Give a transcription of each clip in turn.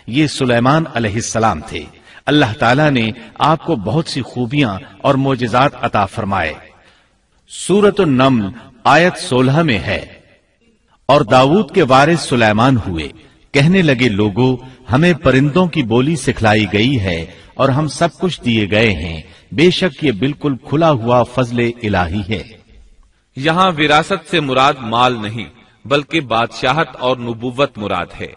یہ سلیمان علیہ السلام تھے۔ اللہ تعالیٰ نے آپ کو بہت سی خوبیاں اور معجزات عطا فرمائے۔ سورۃ النمل آیت 16 میں ہے، اور داؤد کے وارث سلیمان ہوئے، کہنے لگے لوگوں ہمیں پرندوں کی بولی سکھلائی گئی ہے اور ہم سب کچھ دیے گئے ہیں، بے شک یہ بالکل کھلا ہوا فضل الہی ہے۔ یہاں وراثت سے مراد مال نہیں بلکہ بادشاہت اور نبوت مراد ہے۔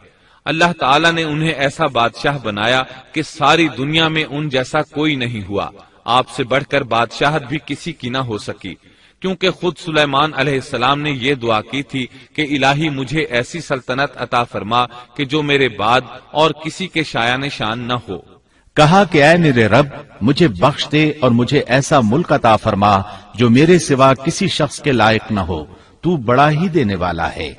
اللہ تعالیٰ نے انہیں ایسا بادشاہ بنایا کہ ساری دنیا میں ان جیسا کوئی نہیں ہوا، آپ سے بڑھ کر بادشاہت بھی کسی کی نہ ہو سکی، کیونکہ خود سلیمان علیہ السلام نے یہ دعا کی تھی کہ الہی مجھے ایسی سلطنت عطا فرما کہ جو میرے بعد اور کسی کے شایان شان نہ ہو۔ کہا کہ اے میرے رب مجھے بخش دے اور مجھے ایسا ملک عطا فرما جو میرے سوا کسی شخص کے لائق نہ ہو، تو بڑا ہی دینے والا ہے۔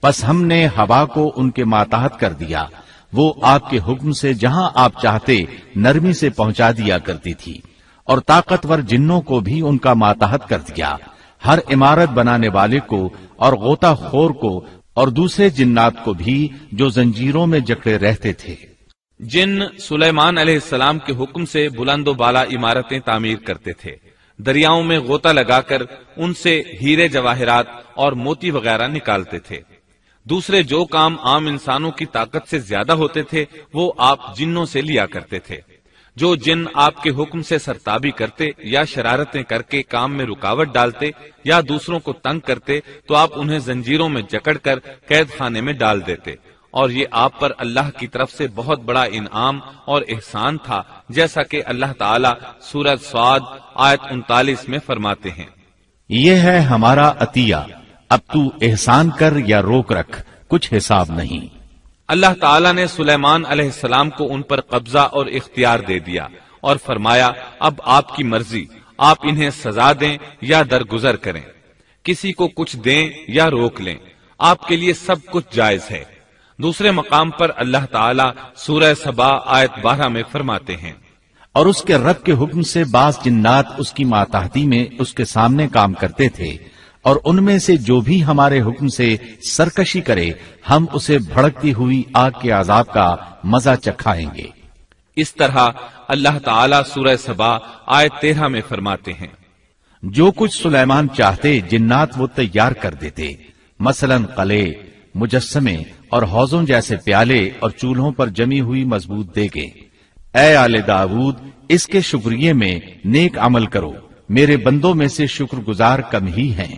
پس ہم نے ہوا کو ان کے ماتحت کر دیا، وہ آپ کے حکم سے جہاں آپ چاہتے نرمی سے پہنچا دیا کرتی تھی، اور طاقتور جنوں کو بھی ان کا ماتحت کر دیا، ہر عمارت بنانے والے کو اور غوطہ خور کو اور دوسرے جنات کو بھی جو زنجیروں میں جکڑے رہتے تھے۔ جن سلیمان علیہ السلام کے حکم سے بلند و بالا عمارتیں تعمیر کرتے تھے، دریاؤں میں غوطہ لگا کر ان سے ہیرے جواہرات اور موتی وغیرہ نکالتے تھے۔ دوسرے جو کام عام انسانوں کی طاقت سے زیادہ ہوتے تھے وہ آپ جنوں سے لیا کرتے تھے۔ جو جن آپ کے حکم سے سرتابی کرتے یا شرارتیں کر کے کام میں رکاوٹ ڈالتے یا دوسروں کو تنگ کرتے تو آپ انہیں زنجیروں میں جکڑ کر قید خانے میں ڈال دیتے، اور یہ آپ پر اللہ کی طرف سے بہت بڑا انعام اور احسان تھا، جیسا کہ اللہ تعالیٰ سورۃ صاد آیت 39 میں فرماتے ہیں، یہ ہے ہمارا عطیہ، اب تو احسان کر یا روک رکھ، کچھ حساب نہیں۔ اللہ تعالیٰ نے سلیمان علیہ السلام کو ان پر قبضہ اور اختیار دے دیا اور فرمایا اب آپ کی مرضی، آپ انہیں سزا دیں یا درگزر کریں، کسی کو کچھ دیں یا روک لیں، آپ کے لیے سب کچھ جائز ہے۔ دوسرے مقام پر اللہ تعالیٰ سورہ سبا آیت 12 میں فرماتے ہیں، اور اس کے رب کے حکم سے بعض جنات اس کی ماتحتی میں اس کے سامنے کام کرتے تھے، اور ان میں سے جو بھی ہمارے حکم سے سرکشی کرے ہم اسے بھڑکتی ہوئی آگ کے عذاب کا مزہ چکھائیں گے۔ اس طرح اللہ تعالیٰ سورہ سبا آیت 13 میں فرماتے ہیں، جو کچھ سلیمان چاہتے جنات وہ تیار کر دیتے، مثلا قلعے، مجسمے اور حوضوں جیسے پیالے اور چولہوں پر جمی ہوئی مضبوط دیگیں۔ اے آل داؤد اس کے شکریے میں نیک عمل کرو، میرے بندوں میں سے شکر گزار کم ہی ہیں۔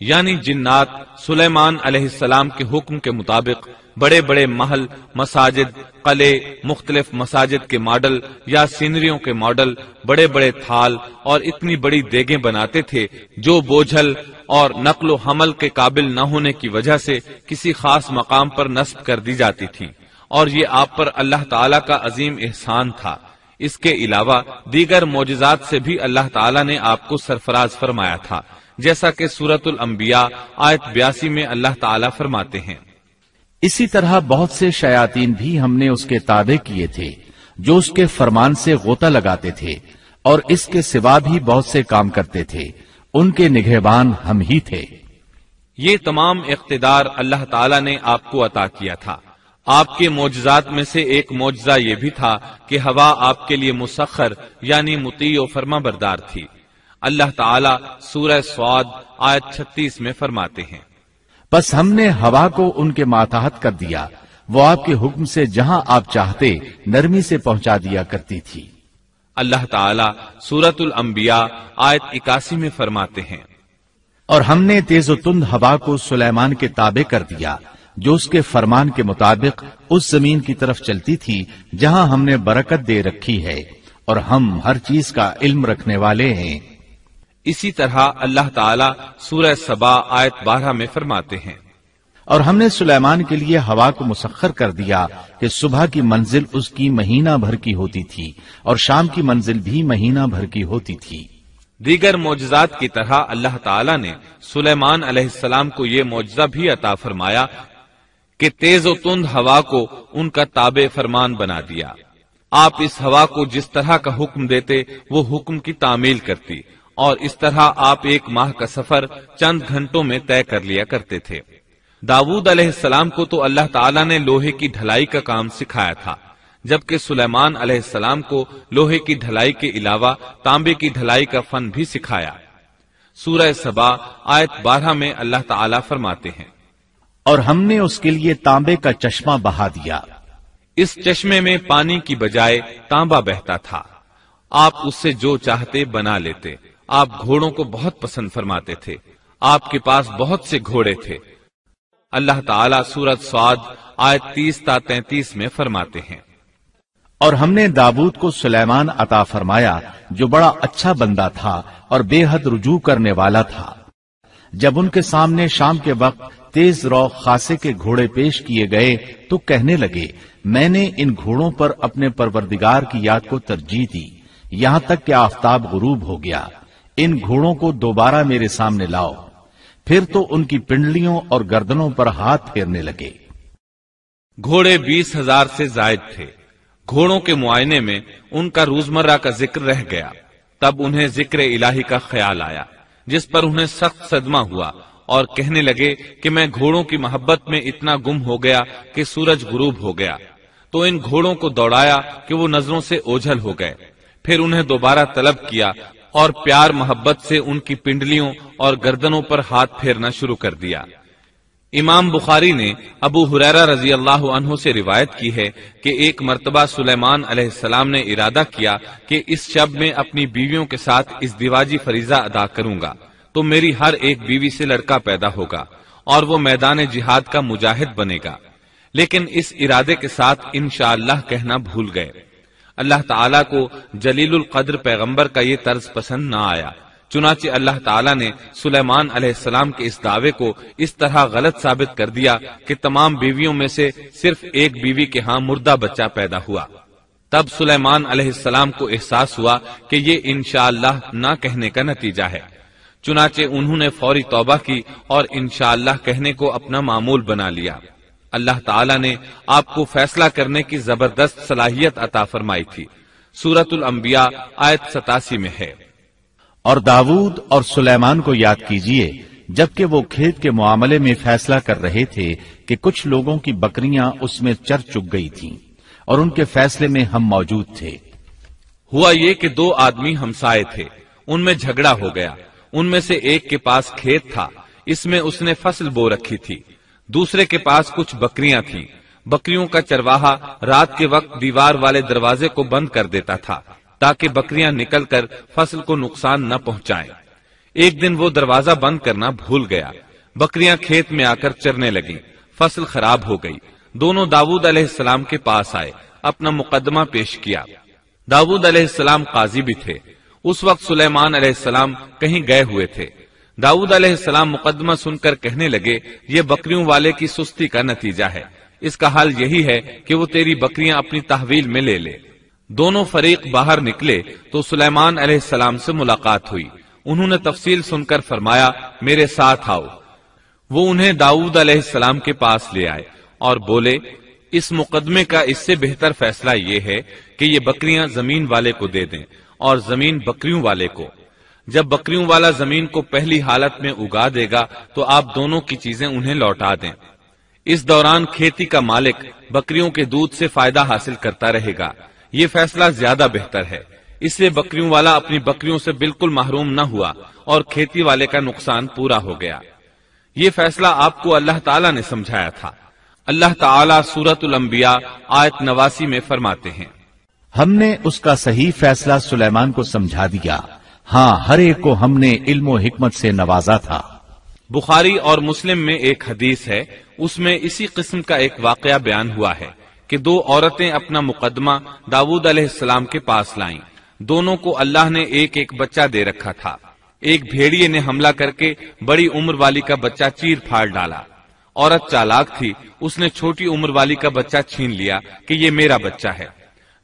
یعنی جنات سلیمان علیہ السلام کے حکم کے مطابق بڑے بڑے محل، مساجد، قلعے، مختلف مساجد کے ماڈل یا سینریوں کے ماڈل، بڑے بڑے تھال اور اتنی بڑی دیگیں بناتے تھے جو بوجھل اور نقل و حمل کے قابل نہ ہونے کی وجہ سے کسی خاص مقام پر نصب کر دی جاتی تھی، اور یہ آپ پر اللہ تعالیٰ کا عظیم احسان تھا۔ اس کے علاوہ دیگر معجزات سے بھی اللہ تعالیٰ نے آپ کو سرفراز فرمایا تھا، جیسا کہ سورۃ الانبیاء آیت 82 میں اللہ تعالیٰ فرماتے ہیں، اسی طرح بہت سے شیاطین بھی ہم نے اس کے تابع کیے تھے جو اس کے فرمان سے غوطہ لگاتے تھے، اور اس کے سوا بھی بہت سے کام کرتے تھے، ان کے نگہبان ہم ہی تھے۔ یہ تمام اقتدار اللہ تعالیٰ نے آپ کو عطا کیا تھا۔ آپ کے معجزات میں سے ایک معجزہ یہ بھی تھا کہ ہوا آپ کے لیے مسخر یعنی مطیع و فرما بردار تھی۔ اللہ تعالیٰ سورہ صاد آیت 36 میں فرماتے ہیں، بس ہم نے ہوا کو ان کے ماتحت کر دیا، وہ آپ کے حکم سے جہاں آپ چاہتے نرمی سے پہنچا دیا کرتی تھی۔ اللہ تعالیٰ سورۃ الانبیاء آیت 81 میں فرماتے ہیں، اور ہم نے تیز و تند ہوا کو سلیمان کے تابع کر دیا جو اس کے فرمان کے مطابق اس زمین کی طرف چلتی تھی جہاں ہم نے برکت دے رکھی ہے، اور ہم ہر چیز کا علم رکھنے والے ہیں۔ اسی طرح اللہ تعالیٰ سورہ سبا آیت 12 میں فرماتے ہیں، اور ہم نے سلیمان کے لیے ہوا کو مسخر کر دیا کہ صبح کی منزل اس کی مہینہ بھر کی ہوتی تھی اور شام کی منزل بھی مہینہ بھر کی ہوتی تھی۔ دیگر معجزات کی طرح اللہ تعالیٰ نے سلیمان علیہ السلام کو یہ معجزہ بھی عطا فرمایا کہ تیز و تند ہوا کو ان کا تابع فرمان بنا دیا۔ آپ اس ہوا کو جس طرح کا حکم دیتے وہ حکم کی تعمیل کرتی، اور اس طرح آپ ایک ماہ کا سفر چند گھنٹوں میں طے کر لیا کرتے تھے۔ داؤد علیہ السلام کو تو اللہ تعالیٰ نے لوہے کی ڈھلائی کا کام سکھایا تھا، جبکہ سلیمان علیہ السلام کو لوہے کی ڈھلائی کے علاوہ تانبے کی ڈھلائی کا فن بھی سکھایا۔ سورہ سبا آیت 12 میں اللہ تعالیٰ فرماتے ہیں، اور ہم نے اس کے لیے تانبے کا چشمہ بہا دیا۔ اس چشمے میں پانی کی بجائے تانبا بہتا تھا، آپ اس سے جو چاہتے بنا لیتے۔ آپ گھوڑوں کو بہت پسند فرماتے تھے، آپ کے پاس بہت سے گھوڑے تھے۔ اللہ تعالیٰ سورۃ صاد آیت 30 تا 33 میں فرماتے ہیں، اور ہم نے داؤد کو سلیمان عطا فرمایا جو بڑا اچھا بندہ تھا اور بے حد رجوع کرنے والا تھا۔ جب ان کے سامنے شام کے وقت تیز رو خاصے کے گھوڑے پیش کیے گئے تو کہنے لگے، میں نے ان گھوڑوں پر اپنے پروردگار کی یاد کو ترجیح دی یہاں تک کہ آفتاب غروب ہو گیا۔ ان گھوڑوں کو دوبارہ میرے سامنے لاؤ۔ پھر تو ان کی پنڈلیوں اور گردنوں پر ہاتھ پھیرنے لگے۔ گھوڑے 20,000 سے زائد تھے۔ گھوڑوں کے معائنے میں ان کا روزمرہ کا ذکر رہ گیا، تب انہیں ذکر الہی کا خیال آیا، جس پر انہیں سخت صدمہ ہوا اور کہنے لگے کہ میں گھوڑوں کی محبت میں اتنا گم ہو گیا کہ سورج غروب ہو گیا۔ تو ان گھوڑوں کو دوڑایا کہ وہ نظروں سے اوجھل ہو گئے، پھر انہیں دوبارہ طلب کیا اور پیار محبت سے ان کی پنڈلیوں اور گردنوں پر ہاتھ پھیرنا شروع کر دیا۔ امام بخاری نے ابو ہریرہ رضی اللہ عنہ سے روایت کی ہے کہ ایک مرتبہ سلیمان علیہ السلام نے ارادہ کیا کہ اس شب میں اپنی بیویوں کے ساتھ اس دیواجی فریضہ ادا کروں گا تو میری ہر ایک بیوی سے لڑکا پیدا ہوگا اور وہ میدان جہاد کا مجاہد بنے گا، لیکن اس ارادے کے ساتھ انشاءاللہ کہنا بھول گئے۔ اللہ تعالیٰ کو جلیل القدر پیغمبر کا یہ طرز پسند نہ آیا، چنانچہ اللہ تعالیٰ نے سلیمان علیہ السلام کے اس دعوے کو اس طرح غلط ثابت کر دیا کہ تمام بیویوں میں سے صرف ایک بیوی کے ہاں مردہ بچہ پیدا ہوا۔ تب سلیمان علیہ السلام کو احساس ہوا کہ یہ انشاءاللہ نہ کہنے کا نتیجہ ہے، چنانچہ انہوں نے فوری توبہ کی اور انشاءاللہ کہنے کو اپنا معمول بنا لیا۔ اللہ تعالیٰ نے آپ کو فیصلہ کرنے کی زبردست صلاحیت عطا فرمائی تھی۔ سورۃ الانبیاء آیت 87 میں ہے، اور داؤد اور سلیمان کو یاد کیجئے جبکہ وہ کھیت کے معاملے میں فیصلہ کر رہے تھے کہ کچھ لوگوں کی بکریاں اس میں چر چگ گئی تھیں اور ان کے فیصلے میں ہم موجود تھے۔ ہوا یہ کہ دو آدمی ہمسائے تھے، ان میں جھگڑا ہو گیا۔ ان میں سے ایک کے پاس کھیت تھا، اس میں اس نے فصل بو رکھی تھی، دوسرے کے پاس کچھ بکریاں تھیں۔ بکریوں کا چرواہا رات کے وقت دیوار والے دروازے کو بند کر دیتا تھا تاکہ بکریاں نکل کر فصل کو نقصان نہ پہنچائیں۔ ایک دن وہ دروازہ بند کرنا بھول گیا، بکریاں کھیت میں آ کر چرنے لگیں، فصل خراب ہو گئی۔ دونوں داؤد علیہ السلام کے پاس آئے، اپنا مقدمہ پیش کیا۔ داؤد علیہ السلام قاضی بھی تھے۔ اس وقت سلیمان علیہ السلام کہیں گئے ہوئے تھے۔ داؤد علیہ السلام مقدمہ سن کر کہنے لگے، یہ بکریوں والے کی سستی کا نتیجہ ہے، اس کا حل یہی ہے کہ وہ تیری بکریاں اپنی تحویل میں لے لے۔ دونوں فریق باہر نکلے تو سلیمان علیہ السلام سے ملاقات ہوئی۔ انہوں نے تفصیل سن کر فرمایا، میرے ساتھ آؤ۔ وہ انہیں داؤد علیہ السلام کے پاس لے آئے اور بولے، اس مقدمے کا اس سے بہتر فیصلہ یہ ہے کہ یہ بکریاں زمین والے کو دے دیں اور زمین بکریوں والے کو۔ جب بکریوں والا زمین کو پہلی حالت میں اگا دے گا تو آپ دونوں کی چیزیں انہیں لوٹا دیں۔ اس دوران کھیتی کا مالک بکریوں کے دودھ سے فائدہ حاصل کرتا رہے گا، یہ فیصلہ زیادہ بہتر ہے۔ اس لیے بکریوں والا اپنی بکریوں سے بالکل محروم نہ ہوا اور کھیتی والے کا نقصان پورا ہو گیا۔ یہ فیصلہ آپ کو اللہ تعالیٰ نے سمجھایا تھا۔ اللہ تعالیٰ سورۃ الانبیاء آیت 89 میں فرماتے ہیں، ہم نے اس کا صحیح فیصلہ سلیمان کو سمجھا دیا، ہاں ہر ایک کو ہم نے علم و حکمت سے نوازا تھا۔ بخاری اور مسلم میں ایک حدیث ہے، اس میں اسی قسم کا ایک واقعہ بیان ہوا ہے کہ دو عورتیں اپنا مقدمہ داؤد علیہ السلام کے پاس لائیں۔ دونوں کو اللہ نے ایک ایک بچہ دے رکھا تھا۔ ایک بھیڑیے نے حملہ کر کے بڑی عمر والی کا بچہ چیر پھاڑ ڈالا۔ عورت چالاک تھی، اس نے چھوٹی عمر والی کا بچہ چھین لیا کہ یہ میرا بچہ ہے۔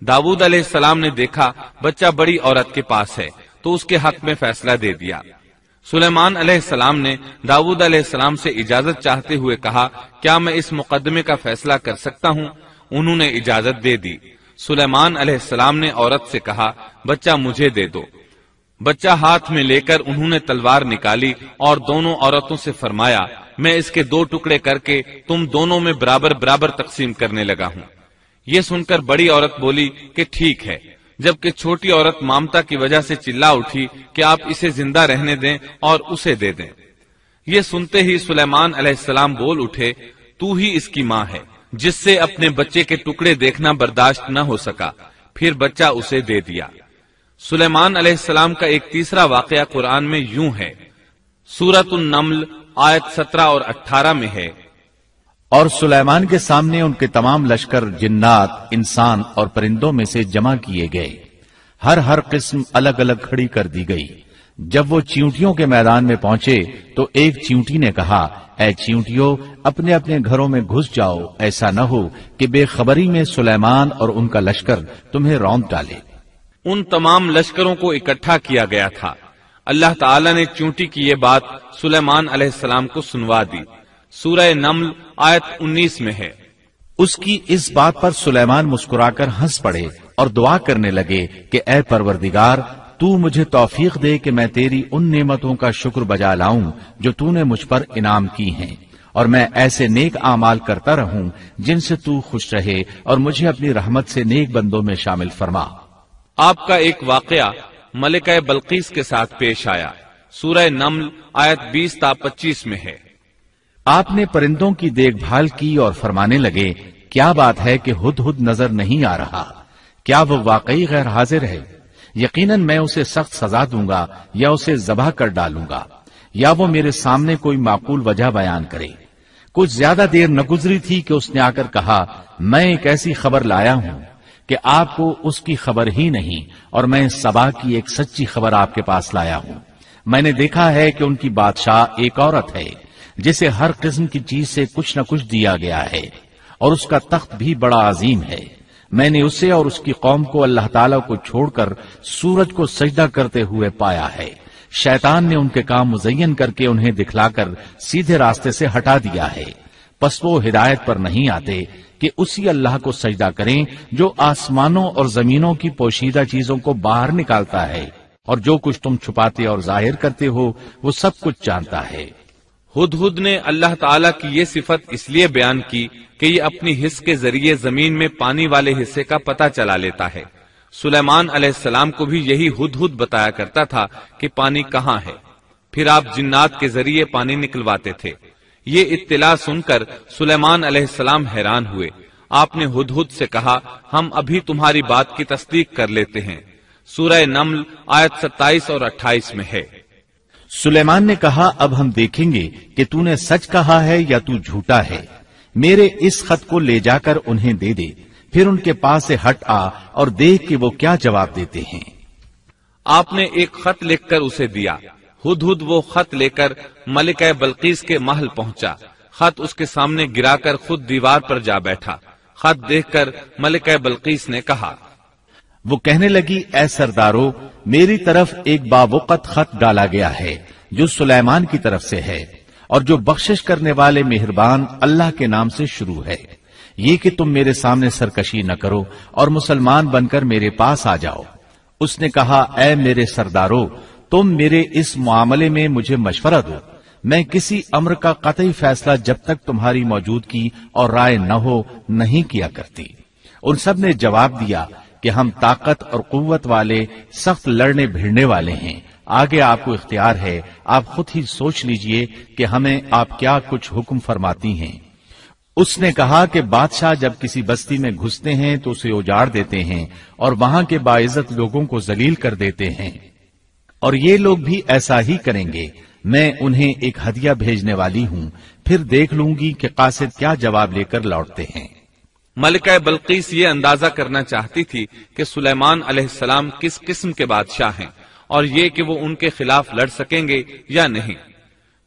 داؤد علیہ السلام نے دیکھا بچہ بڑی عورت کے پاس ہے تو اس کے حق میں فیصلہ دے دیا۔ سلیمان علیہ السلام نے داؤد علیہ السلام سے اجازت چاہتے ہوئے کہا، کیا میں اس مقدمے کا فیصلہ کر سکتا ہوں؟ انہوں نے اجازت دے دی۔ سلیمان علیہ السلام نے عورت سے کہا، بچہ مجھے دے دو۔ بچہ ہاتھ میں لے کر انہوں نے تلوار نکالی اور دونوں عورتوں سے فرمایا میں اس کے 2 ٹکڑے کر کے تم دونوں میں برابر برابر تقسیم کرنے لگا ہوں۔ یہ سن کر بڑی عورت بولی کہ ٹھیک ہے، جبکہ چھوٹی عورت مامتا کی وجہ سے چلا اٹھی کہ آپ اسے زندہ رہنے دیں اور اسے دے دیں۔ یہ سنتے ہی سلیمان علیہ السلام بول اٹھے تو ہی اس کی ماں ہے، جس سے اپنے بچے کے ٹکڑے دیکھنا برداشت نہ ہو سکا، پھر بچہ اسے دے دیا۔ سلیمان علیہ السلام کا ایک تیسرا واقعہ قرآن میں یوں ہے، سورۃ النمل آیت 17 اور 18 میں ہے، اور سلیمان کے سامنے ان کے تمام لشکر جنات، انسان اور پرندوں میں سے جمع کیے گئے، ہر قسم الگ الگ کھڑی کر دی گئی۔ جب وہ چیونٹیوں کے میدان میں پہنچے تو ایک چیونٹی نے کہا اے چیونٹیوں اپنے اپنے گھروں میں گھس جاؤ، ایسا نہ ہو کہ بے خبری میں سلیمان اور ان کا لشکر تمہیں روند ڈالے۔ ان تمام لشکروں کو اکٹھا کیا گیا تھا۔ اللہ تعالیٰ نے چیونٹی کی یہ بات سلیمان علیہ السلام کو سنوا دی۔ سورہ نمل آیت 19 میں ہے، اس کی اس بات پر سلیمان مسکرا کر ہنس پڑے اور دعا کرنے لگے کہ اے پروردگار تو مجھے توفیق دے کہ میں تیری ان نعمتوں کا شکر بجا لاؤں جو تو نے مجھ پر انعام کی ہیں، اور میں ایسے نیک اعمال کرتا رہوں جن سے تو خوش رہے، اور مجھے اپنی رحمت سے نیک بندوں میں شامل فرما۔ آپ کا ایک واقعہ ملکہ بلقیس کے ساتھ پیش آیا۔ سورہ نمل آیت 20 تا 25 میں ہے، آپ نے پرندوں کی دیکھ بھال کی اور فرمانے لگے کیا بات ہے کہ ہدہد نظر نہیں آ رہا، کیا وہ واقعی غیر حاضر ہے؟ یقیناً میں اسے سخت سزا دوں گا یا اسے ذبح کر ڈالوں گا، یا وہ میرے سامنے کوئی معقول وجہ بیان کرے۔ کچھ زیادہ دیر نہ گزری تھی کہ اس نے آ کر کہا میں ایک ایسی خبر لایا ہوں کہ آپ کو اس کی خبر ہی نہیں، اور میں سبا کی ایک سچی خبر آپ کے پاس لایا ہوں۔ میں نے دیکھا ہے کہ ان کی بادشاہ ایک عورت ہے جسے ہر قسم کی چیز سے کچھ نہ کچھ دیا گیا ہے، اور اس کا تخت بھی بڑا عظیم ہے۔ میں نے اسے اور اس کی قوم کو اللہ تعالیٰ کو چھوڑ کر سورج کو سجدہ کرتے ہوئے پایا ہے۔ شیطان نے ان کے کام مزین کر کے انہیں دکھلا کر سیدھے راستے سے ہٹا دیا ہے، پس وہ ہدایت پر نہیں آتے کہ اسی اللہ کو سجدہ کریں جو آسمانوں اور زمینوں کی پوشیدہ چیزوں کو باہر نکالتا ہے، اور جو کچھ تم چھپاتے اور ظاہر کرتے ہو وہ سب کچھ جانتا ہے۔ ہدہد نے اللہ تعالیٰ کی یہ صفت اس لیے بیان کی کہ یہ اپنی حس کے ذریعے زمین میں پانی والے حصے کا پتہ چلا لیتا ہے۔ سلیمان علیہ السلام کو بھی یہی ہدہد بتایا کرتا تھا کہ پانی کہاں ہے، پھر آپ جنات کے ذریعے پانی نکلواتے تھے۔ یہ اطلاع سن کر سلیمان علیہ السلام حیران ہوئے۔ آپ نے ہدہد سے کہا ہم ابھی تمہاری بات کی تصدیق کر لیتے ہیں۔ سورہ نمل آیت 27 اور 28 میں ہے، سلیمان نے کہا اب ہم دیکھیں گے کہ تو نے سچ کہا ہے یا تو جھوٹا ہے۔ میرے اس خط کو لے جا کر انہیں دے دے، پھر ان کے پاس سے ہٹ آ اور دیکھ کہ وہ کیا جواب دیتے ہیں۔ آپ نے ایک خط لکھ کر اسے دیا۔ ہدہد وہ خط لے کر ملکہ بلقیس کے محل پہنچا۔ خط اس کے سامنے گرا کر خود دیوار پر جا بیٹھا۔ خط دیکھ کر ملکہ بلقیس نے کہا، وہ کہنے لگی اے سردارو میری طرف ایک باوقت خط ڈالا گیا ہے جو سلیمان کی طرف سے ہے، اور جو بخشش کرنے والے مہربان اللہ کے نام سے شروع ہے، یہ کہ تم میرے سامنے سرکشی نہ کرو اور مسلمان بن کر میرے پاس آ جاؤ۔ اس نے کہا اے میرے سردارو تم میرے اس معاملے میں مجھے مشورہ دو، میں کسی امر کا قطعی فیصلہ جب تک تمہاری موجودگی اور رائے نہ ہو نہیں کیا کرتی۔ ان سب نے جواب دیا کہ ہم طاقت اور قوت والے، سخت لڑنے بھیڑنے والے ہیں، آگے آپ کو اختیار ہے، آپ خود ہی سوچ لیجئے کہ ہمیں آپ کیا کچھ حکم فرماتی ہیں۔ اس نے کہا کہ بادشاہ جب کسی بستی میں گھستے ہیں تو اسے اجاڑ دیتے ہیں اور وہاں کے باعزت لوگوں کو ذلیل کر دیتے ہیں، اور یہ لوگ بھی ایسا ہی کریں گے۔ میں انہیں ایک ہدیہ بھیجنے والی ہوں، پھر دیکھ لوں گی کہ قاصد کیا جواب لے کر لوٹتے ہیں۔ ملکہ بلقیس یہ اندازہ کرنا چاہتی تھی کہ سلیمان علیہ السلام کس قسم کے بادشاہ ہیں، اور یہ کہ وہ ان کے خلاف لڑ سکیں گے یا نہیں۔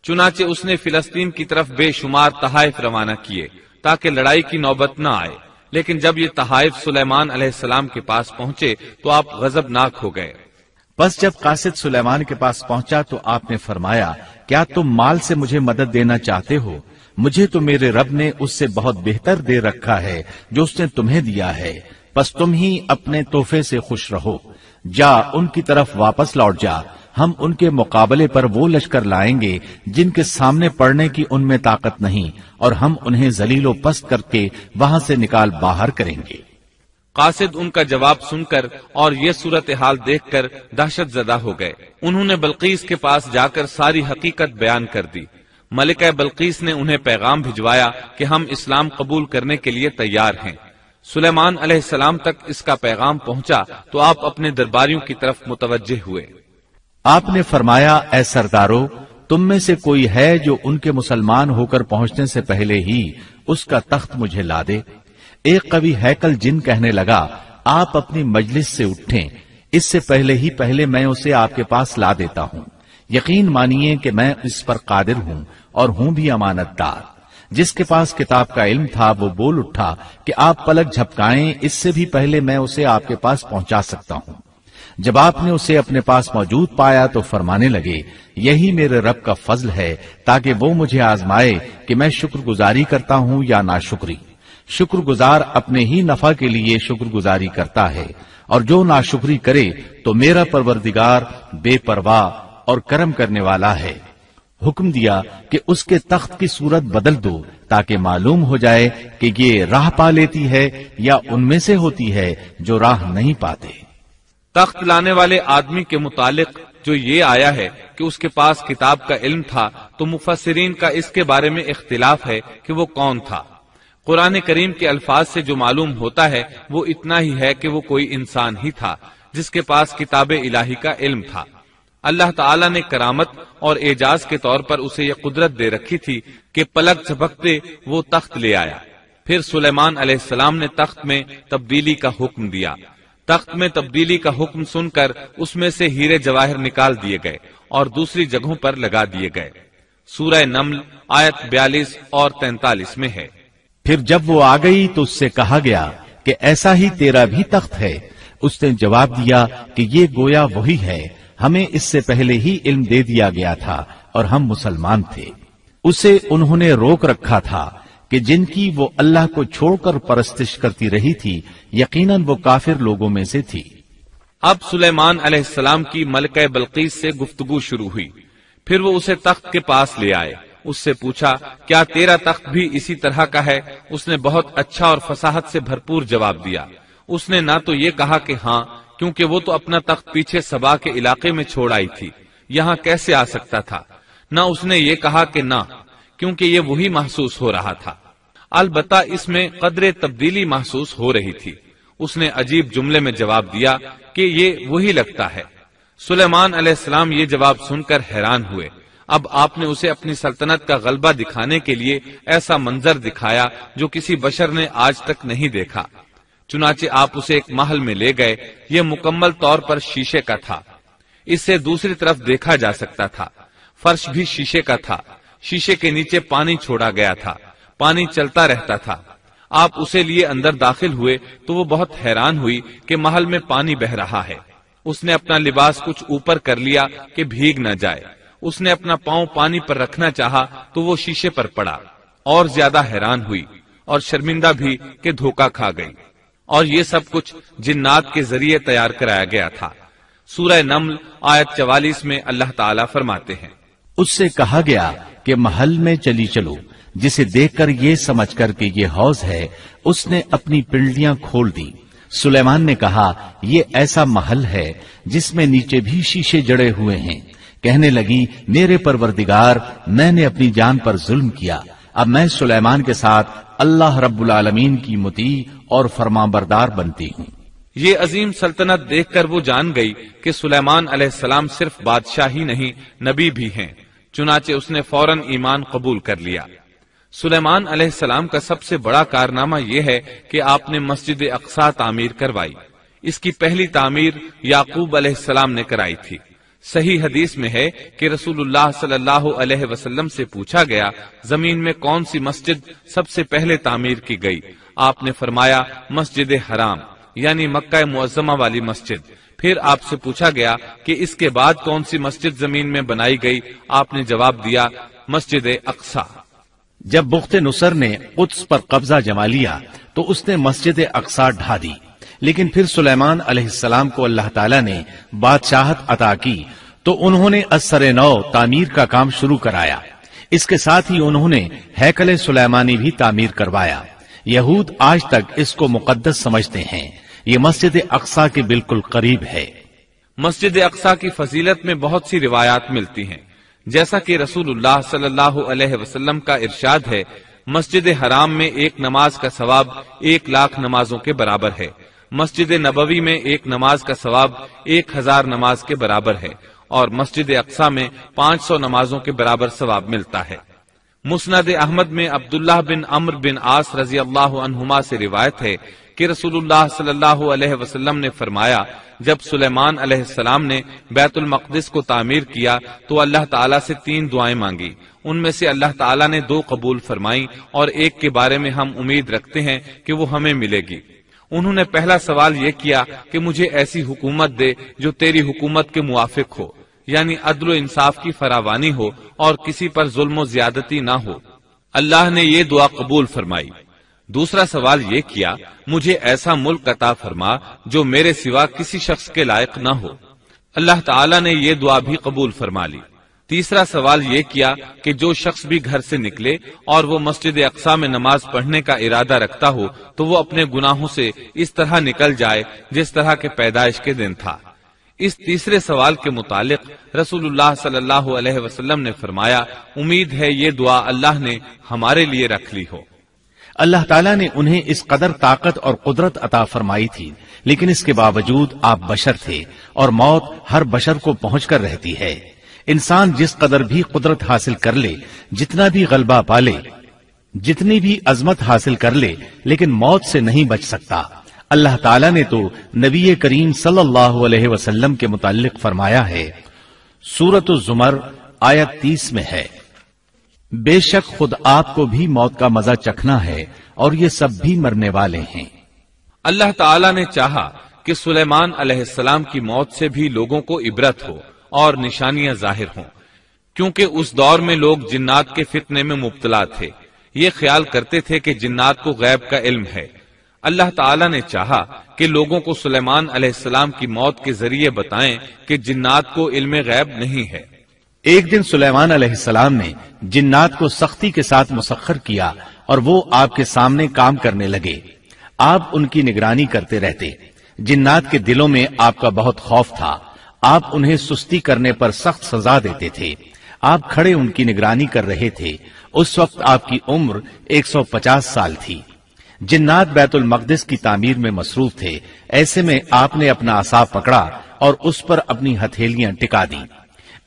چنانچہ اس نے فلسطین کی طرف بے شمار تحائف روانہ کیے تاکہ لڑائی کی نوبت نہ آئے، لیکن جب یہ تحائف سلیمان علیہ السلام کے پاس پہنچے تو آپ غضبناک ہو گئے۔ بس جب قاصد سلیمان کے پاس پہنچا تو آپ نے فرمایا کیا تم مال سے مجھے مدد دینا چاہتے ہو؟ مجھے تو میرے رب نے اس سے بہت بہتر دے رکھا ہے جو اس نے تمہیں دیا ہے، پس تم ہی اپنے تحفے سے خوش رہو، جا ان کی طرف واپس لوٹ جا، ہم ان کے مقابلے پر وہ لشکر لائیں گے جن کے سامنے پڑنے کی ان میں طاقت نہیں، اور ہم انہیں ذلیل و پست کر کے وہاں سے نکال باہر کریں گے۔ قاصد ان کا جواب سن کر اور یہ صورتحال دیکھ کر دہشت زدہ ہو گئے۔ انہوں نے بلقیس کے پاس جا کر ساری حقیقت بیان کر دی۔ ملکہ بلقیس نے انہیں پیغام بھجوایا کہ ہم اسلام قبول کرنے کے لیے تیار ہیں۔ سلیمان علیہ السلام تک اس کا پیغام پہنچا تو آپ اپنے درباریوں کی طرف متوجہ ہوئے۔ آپ نے فرمایا، اے سردارو، تم میں سے کوئی ہے جو ان کے مسلمان ہو کر پہنچنے سے پہلے ہی اس کا تخت مجھے لا دے؟ ایک قوی ہیکل جن کہنے لگا، آپ اپنی مجلس سے اٹھیں، اس سے پہلے میں اسے آپ کے پاس لا دیتا ہوں۔ یقین مانیے کہ میں اس پر قادر ہوں اور ہوں بھی امانت دار۔ جس کے پاس کتاب کا علم تھا وہ بول اٹھا کہ آپ پلک جھپکائیں، اس سے بھی پہلے میں اسے آپ کے پاس پہنچا سکتا ہوں۔ جب آپ نے اسے اپنے پاس موجود پایا تو فرمانے لگے، یہی میرے رب کا فضل ہے تاکہ وہ مجھے آزمائے کہ میں شکر گزاری کرتا ہوں یا ناشکری۔ شکر گزار اپنے ہی نفع کے لیے شکر گزاری کرتا ہے، اور جو ناشکری کرے تو میرا پروردگار بے پرواہ اور کرم کرنے والا ہے۔ حکم دیا کہ اس کے تخت کی صورت بدل دو تاکہ معلوم ہو جائے کہ یہ راہ پا لیتی ہے یا ان میں سے ہوتی ہے جو راہ نہیں پاتے۔ تخت لانے والے آدمی کے متعلق جو یہ آیا ہے کہ اس کے پاس کتاب کا علم تھا، تو مفسرین کا اس کے بارے میں اختلاف ہے کہ وہ کون تھا۔ قرآن کریم کے الفاظ سے جو معلوم ہوتا ہے وہ اتنا ہی ہے کہ وہ کوئی انسان ہی تھا جس کے پاس کتاب الہی کا علم تھا۔ اللہ تعالیٰ نے کرامت اور اعجاز کے طور پر اسے یہ قدرت دے رکھی تھی کہ پلک جھپکتے وہ تخت لے آیا۔ پھر سلیمان علیہ السلام نے تخت میں تبدیلی کا حکم دیا۔ تخت میں تبدیلی کا حکم سن کر اس میں سے ہیرے جواہر نکال دیے گئے اور دوسری جگہوں پر لگا دیے گئے۔ سورہ نمل آیت 42 اور 43 میں ہے۔ پھر جب وہ آ گئی تو اس سے کہا گیا کہ ایسا ہی تیرا بھی تخت ہے۔ اس نے جواب دیا کہ یہ گویا وہی ہے، ہمیں اس سے پہلے ہی علم دے دیا گیا تھا اور ہم مسلمان تھے۔ اسے انہوں نے روک رکھا تھا کہ جن کی وہ اللہ کو چھوڑ کر پرستش کرتی رہی تھی، یقیناً وہ کافر لوگوں میں سے تھی۔ اب سلیمان علیہ السلام کی ملکہ بلقیس سے گفتگو شروع ہوئی۔ پھر وہ اسے تخت کے پاس لے آئے۔ اس سے پوچھا، کیا تیرا تخت بھی اسی طرح کا ہے؟ اس نے بہت اچھا اور فصاحت سے بھرپور جواب دیا۔ اس نے نہ تو یہ کہا کہ ہاں، کیونکہ وہ تو اپنا تخت پیچھے سبا کے علاقے میں چھوڑ آئی تھی، یہاں کیسے آ سکتا تھا، نہ اس نے یہ کہا کہ نہ، کیونکہ یہ وہی محسوس ہو رہا تھا۔ البتہ اس میں قدر تبدیلی محسوس ہو رہی تھی۔ اس نے عجیب جملے میں جواب دیا کہ یہ وہی لگتا ہے۔ سلیمان علیہ السلام یہ جواب سن کر حیران ہوئے۔ اب آپ نے اسے اپنی سلطنت کا غلبہ دکھانے کے لیے ایسا منظر دکھایا جو کسی بشر نے آج تک نہیں دیکھا۔ چنانچہ آپ اسے ایک محل میں لے گئے۔ یہ مکمل طور پر شیشے کا تھا، اس سے دوسری طرف دیکھا جا سکتا تھا۔ فرش بھی شیشے کا تھا، شیشے کے نیچے پانی چھوڑا گیا تھا، پانی چلتا رہتا تھا۔ آپ اسے لیے اندر داخل ہوئے تو وہ بہت حیران ہوئی کہ محل میں پانی بہ رہا ہے۔ اس نے اپنا لباس کچھ اوپر کر لیا کہ بھیگ نہ جائے۔ اس نے اپنا پاؤں پانی پر رکھنا چاہا تو وہ شیشے پر پڑا، اور زیادہ حیران ہوئی اور شرمندہ بھی کہ دھوکہ کھا گئی۔ اور یہ سب کچھ جنات کے ذریعے تیار کرایا گیا تھا۔ سورہ نمل آیت 44 میں اللہ تعالیٰ فرماتے ہیں، اس سے کہا گیا کہ محل میں چلی چلو، جسے دیکھ کر یہ سمجھ کر کہ یہ حوض ہے، اس نے اپنی پنڈلیاں کھول دی۔ سلیمان نے کہا، یہ ایسا محل ہے جس میں نیچے بھی شیشے جڑے ہوئے ہیں۔ کہنے لگی، میرے پروردگار، میں نے اپنی جان پر ظلم کیا، اب میں سلیمان کے ساتھ اللہ رب العالمین کی مطیع اور فرمانبردار بنتی ہوں۔ یہ عظیم سلطنت دیکھ کر وہ جان گئی کہ سلیمان علیہ السلام صرف بادشاہ ہی نہیں، نبی بھی ہیں۔ چنانچہ اس نے فوراً ایمان قبول کر لیا۔ سلیمان علیہ السلام کا سب سے بڑا کارنامہ یہ ہے کہ آپ نے مسجد اقصی تعمیر کروائی۔ اس کی پہلی تعمیر یعقوب علیہ السلام نے کرائی تھی۔ صحیح حدیث میں ہے کہ رسول اللہ صلی اللہ علیہ وسلم سے پوچھا گیا، زمین میں کون سی مسجد سب سے پہلے تعمیر کی گئی؟ آپ نے فرمایا، مسجد حرام، یعنی مکہ معظمہ والی مسجد۔ پھر آپ سے پوچھا گیا کہ اس کے بعد کون سی مسجد زمین میں بنائی گئی؟ آپ نے جواب دیا، مسجد اقصی۔ جب بخت نصر نے قدس پر قبضہ جما لیا تو اس نے مسجد اقصی ڈھا دی۔ لیکن پھر سلیمان علیہ السلام کو اللہ تعالیٰ نے بادشاہت عطا کی تو انہوں نے ازسر نو تعمیر کا کام شروع کرایا۔ اس کے ساتھ ہی انہوں نے ہیکل سلیمانی بھی تعمیر کروایا۔ یہود آج تک اس کو مقدس سمجھتے ہیں۔ یہ مسجد اقصی کے بالکل قریب ہے۔ مسجد اقصی کی فضیلت میں بہت سی روایات ملتی ہیں، جیسا کہ رسول اللہ صلی اللہ علیہ وسلم کا ارشاد ہے، مسجد حرام میں ایک نماز کا ثواب 1,00,000 نمازوں کے برابر ہے، مسجد نبوی میں ایک نماز کا ثواب 1,000 نماز کے برابر ہے، اور مسجد اقصی میں 500 نمازوں کے برابر ثواب ملتا ہے۔ مسند احمد میں عبداللہ بن عمرو بن عاص رضی اللہ عنہما سے روایت ہے کہ رسول اللہ صلی اللہ علیہ وسلم نے فرمایا، جب سلیمان علیہ السلام نے بیت المقدس کو تعمیر کیا تو اللہ تعالیٰ سے 3 دعائیں مانگی، ان میں سے اللہ تعالیٰ نے 2 قبول فرمائیں اور ایک کے بارے میں ہم امید رکھتے ہیں کہ وہ ہمیں ملے گی۔ انہوں نے پہلا سوال یہ کیا کہ مجھے ایسی حکومت دے جو تیری حکومت کے موافق ہو، یعنی عدل و انصاف کی فراوانی ہو اور کسی پر ظلم و زیادتی نہ ہو۔ اللہ نے یہ دعا قبول فرمائی۔ دوسرا سوال یہ کیا، مجھے ایسا ملک عطا فرما جو میرے سوا کسی شخص کے لائق نہ ہو۔ اللہ تعالیٰ نے یہ دعا بھی قبول فرما لی۔ تیسرا سوال یہ کیا کہ جو شخص بھی گھر سے نکلے اور وہ مسجد اقصی میں نماز پڑھنے کا ارادہ رکھتا ہو تو وہ اپنے گناہوں سے اس طرح نکل جائے جس طرح کے پیدائش کے دن تھا۔ اس تیسرے سوال کے متعلق رسول اللہ صلی اللہ علیہ وسلم نے فرمایا، امید ہے یہ دعا اللہ نے ہمارے لیے رکھ لی ہو۔ اللہ تعالیٰ نے انہیں اس قدر طاقت اور قدرت عطا فرمائی تھی، لیکن اس کے باوجود آپ بشر تھے اور موت ہر بشر کو پہنچ کر رہتی ہے۔ انسان جس قدر بھی قدرت حاصل کر لے، جتنا بھی غلبہ پالے، جتنی بھی عظمت حاصل کر لے، لیکن موت سے نہیں بچ سکتا۔ اللہ تعالیٰ نے تو نبی کریم صلی اللہ علیہ وسلم کے متعلق فرمایا ہے، سورۃ الزمر آیت 30 میں ہے، بے شک خود آپ کو بھی موت کا مزہ چکھنا ہے اور یہ سب بھی مرنے والے ہیں۔ اللہ تعالیٰ نے چاہا کہ سلیمان علیہ السلام کی موت سے بھی لوگوں کو عبرت ہو اور نشانیاں ظاہر ہوں، کیونکہ اس دور میں لوگ جنات کے فتنے میں مبتلا تھے، یہ خیال کرتے تھے کہ جنات کو غیب کا علم ہے۔ اللہ تعالیٰ نے چاہا کہ لوگوں کو سلیمان علیہ السلام کی موت کے ذریعے بتائیں کہ جنات کو علم غیب نہیں ہے۔ ایک دن سلیمان علیہ السلام نے جنات کو سختی کے ساتھ مسخر کیا اور وہ آپ کے سامنے کام کرنے لگے۔ آپ ان کی نگرانی کرتے رہتے۔ جنات کے دلوں میں آپ کا بہت خوف تھا۔ آپ انہیں سستی کرنے پر سخت سزا دیتے تھے۔ آپ کھڑے ان کی نگرانی کر رہے تھے۔ اس وقت آپ کی عمر 150 سال تھی۔ جنات بیت المقدس کی تعمیر میں مصروف تھے۔ ایسے میں آپ نے اپنا عصا پکڑا اور اس پر اپنی ہتھیلیاں ٹکا دی،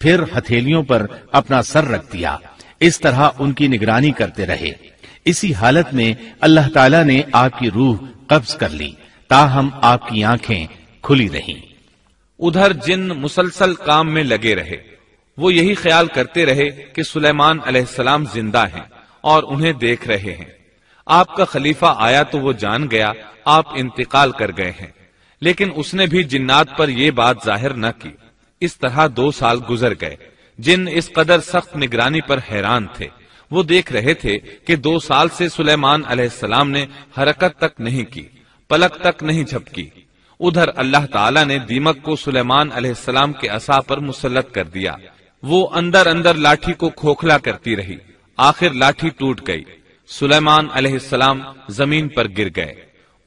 پھر ہتھیلیوں پر اپنا سر رکھ دیا۔ اس طرح ان کی نگرانی کرتے رہے۔ اسی حالت میں اللہ تعالیٰ نے آپ کی روح قبض کر لی، تاہم آپ کی آنکھیں کھلی رہیں۔ ادھر جن مسلسل کام میں لگے رہے۔ وہ یہی خیال کرتے رہے کہ سلیمان علیہ السلام زندہ ہیں اور انہیں دیکھ رہے ہیں۔ آپ کا خلیفہ آیا تو وہ جان گیا آپ انتقال کر گئے ہیں، لیکن اس نے بھی جنات پر یہ بات ظاہر نہ کی۔ اس طرح 2 سال گزر گئے۔ جن اس قدر سخت نگرانی پر حیران تھے۔ وہ دیکھ رہے تھے کہ 2 سال سے سلیمان علیہ السلام نے حرکت تک نہیں کی، پلک تک نہیں جھپکی۔ ادھر اللہ تعالیٰ نے دیمک کو سلیمان علیہ السلام کے عصا پر مسلط کر دیا۔ وہ اندر اندر لاٹھی کو کھوکھلا کرتی رہی، آخر لاٹھی ٹوٹ گئی۔ سلیمان علیہ السلام زمین پر گر گئے۔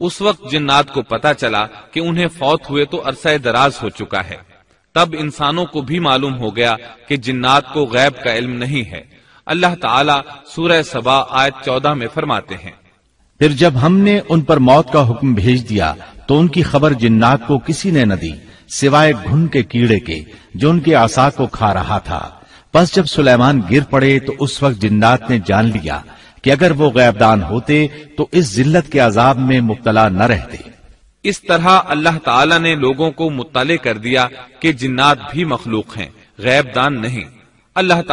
اس وقت جنات کو پتا چلا کہ انہیں فوت ہوئے تو عرصہ دراز ہو چکا ہے۔ تب انسانوں کو بھی معلوم ہو گیا کہ جنات کو غیب کا علم نہیں ہے۔ اللہ تعالیٰ سورہ سبا آیت 14 میں فرماتے ہیں، پھر جب ہم نے ان پر موت کا حکم بھیج دیا تو ان کی خبر جنات کو کسی نے نہ دی سوائے گھن کے کیڑے کے جو ان کے عصا کو کھا رہا تھا۔ پس جب سلیمان گر پڑے تو اس وقت جنات نے جان لیا کہ اگر وہ غیب دان ہوتے تو اس ذلت کے عذاب میں مبتلا نہ رہتے۔ اس طرح اللہ تعالیٰ نے لوگوں کو مطلع کر دیا کہ جنات بھی مخلوق ہیں، غیب دان نہیں۔ اللہ تعالیٰ